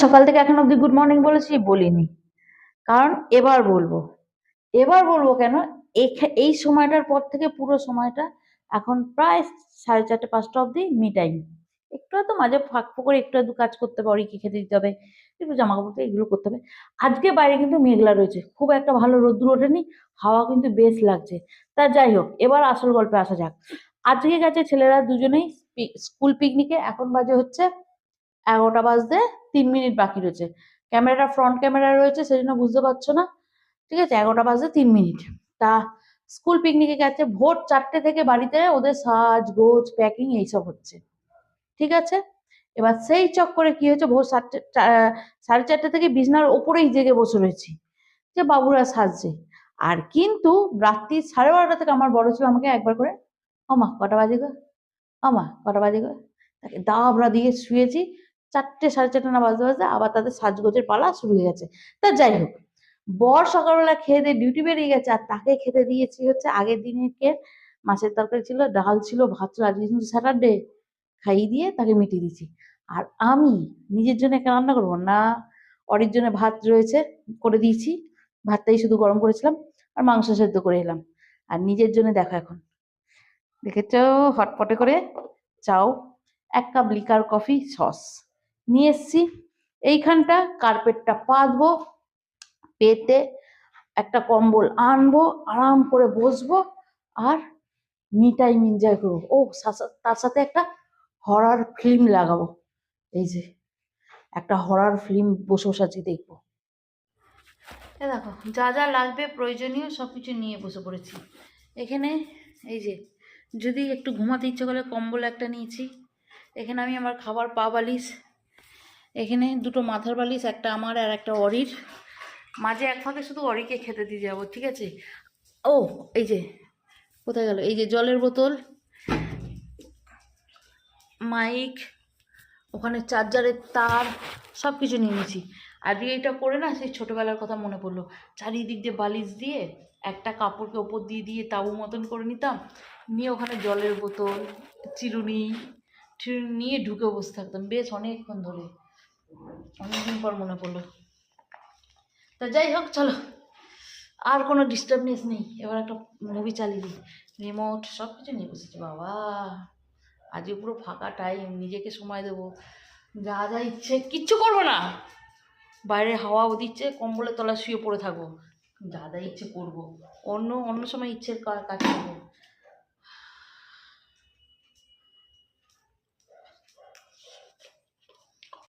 সকাল থেকে এখন অব্দি গুড মর্নিং বলেছি? বলিনি, কারণ এবার বলবো কেন, এই সময়টার পর থেকে পুরো সময়টা এখন প্রায় 4:30-5টা অব্দি মি টাইম। একটু তো মাঝে ফাঁক করে একটু আধটু কাজ করতে হবে, কি খেতে দিতে হবে, একটু জামা কাপড় এগুলো করতে হবে। আজকে বাইরে কিন্তু মেঘলা রয়েছে, খুব একটা ভালো রোদ্দুর ওঠেনি, হাওয়া কিন্তু বেশ লাগছে। তা যাই হোক, এবার আসল গল্পে আসা যাক। আজকে গেছে ছেলেরা দুজনেই স্কুল পিকনিকে। এখন বাজে হচ্ছে 11টা বাজতে 3 মিনিট বাকি রয়েছে। ক্যামেরাটা ফ্রন্ট ক্যামেরা রয়েছে, সেই জন্য বুঝতে পারছো না। ঠিক আছে, 11টা বাজতে 3 মিনিট। তা স্কুল পিকনিকে গেছে, ভোর 4টে থেকে বাড়িতে ওদের সাজগোজ প্যাকিং এইসব হচ্ছে। ঠিক আছে, এবার সেই চক্করে কি হয়েছে, ভোর 4:30 থেকে বিছনার ওপরেই জেগে বসে রয়েছি যে বাবুরা সাজছে। আর কিন্তু রাত্রি 12:30 থেকে আমার বড় ছেলে আমাকে একবার করে, আমা কটা বাজে গো, আমা কটা বাজে গো, তাকে দাবড়া দিয়ে শুয়েছি। 4টে 4:30 না বাজতে বাজতে আবার তাদের সাজগোজের পালা শুরু হয়ে গেছে। তা যাই হোক, বর সকালবেলা খেয়ে দিয়ে ডিউটি বেরিয়ে গেছে, আর তাকে খেতে দিয়েছি হচ্ছে আগের দিনের মাছের তরকারি ছিল, ডাল ছিল, ভাত ছিল, আজকে কিন্তু স্যাটারডে, খাইয়ে দিয়ে তাকে মিটিয়ে দিয়েছি। আর আমি নিজের জন্য একটা রান্না করবো না, অরির জন্য ভাত রয়েছে করে দিয়েছি, ভাতটাই শুধু গরম করেছিলাম, আর মাংস সেদ্ধ করে এলাম। আর নিজের জন্য দেখো এখন দেখেছ, হটপটে করে চাও, 1 কাপ লিকার কফি সস নিয়ে এসছি। এইখানটা কার্পেটটা পাতবো, পেতে একটা কম্বল আনবো, আরাম করে বসবো, আর মি টাইম এনজয় করবো। ও তার সাথে একটা হরর ফিল্ম লাগাবো। এই যে একটা হরর ফিল্ম বসে বসে আজকে দেখবো। দেখো যা যা লাগবে প্রয়োজনীয় সবকিছু নিয়ে বসে পড়েছি এখানে। এই যে যদি একটু ঘুমাতে ইচ্ছে করে কম্বল একটা নিয়েছি। এখানে আমি আমার খাবার পা বালিশ, এখানে 2টো মাথার বালিশ, একটা আমার আর একটা অরির। মাঝে এক ফাঁকে শুধু অরিকে খেতে দিয়ে যাবো, ঠিক আছে। ও এই যে কোথায় গেল, এই যে জলের বোতল, মাইক, ওখানে চার্জারের তার, সব কিছু নিয়ে নিয়েছি। আর এইটা করে না সেই ছোটোবেলার কথা মনে পড়লো, চারিদিক দিয়ে বালিশ দিয়ে একটা কাপড়কে ওপর দিয়ে দিয়ে তাবু মতন করে নিতাম, নিয়ে ওখানে জলের বোতল, চিরুনি নিয়ে ঢুকে বসে থাকতাম বেশ অনেকক্ষণ ধরে। অনেকদিন পর মনে পড়লো। তা যাই হোক, চলো আর কোনো ডিস্টার্বনেস নেই, এবার একটা মুভি চালিয়ে দিই। রিমোট সব কিছু নিয়ে বসেছি বাবা, আজকে পুরো ফাঁকা টাইম, নিজেকে সময় দেবো, যা যা ইচ্ছে কিচ্ছু করবো না, বাইরে হাওয়াও দিচ্ছে, কম্বলের তলায় শুয়ে পড়ে থাকবো, যা যা ইচ্ছে করবো, অন্য সময় ইচ্ছের কাজ করবো।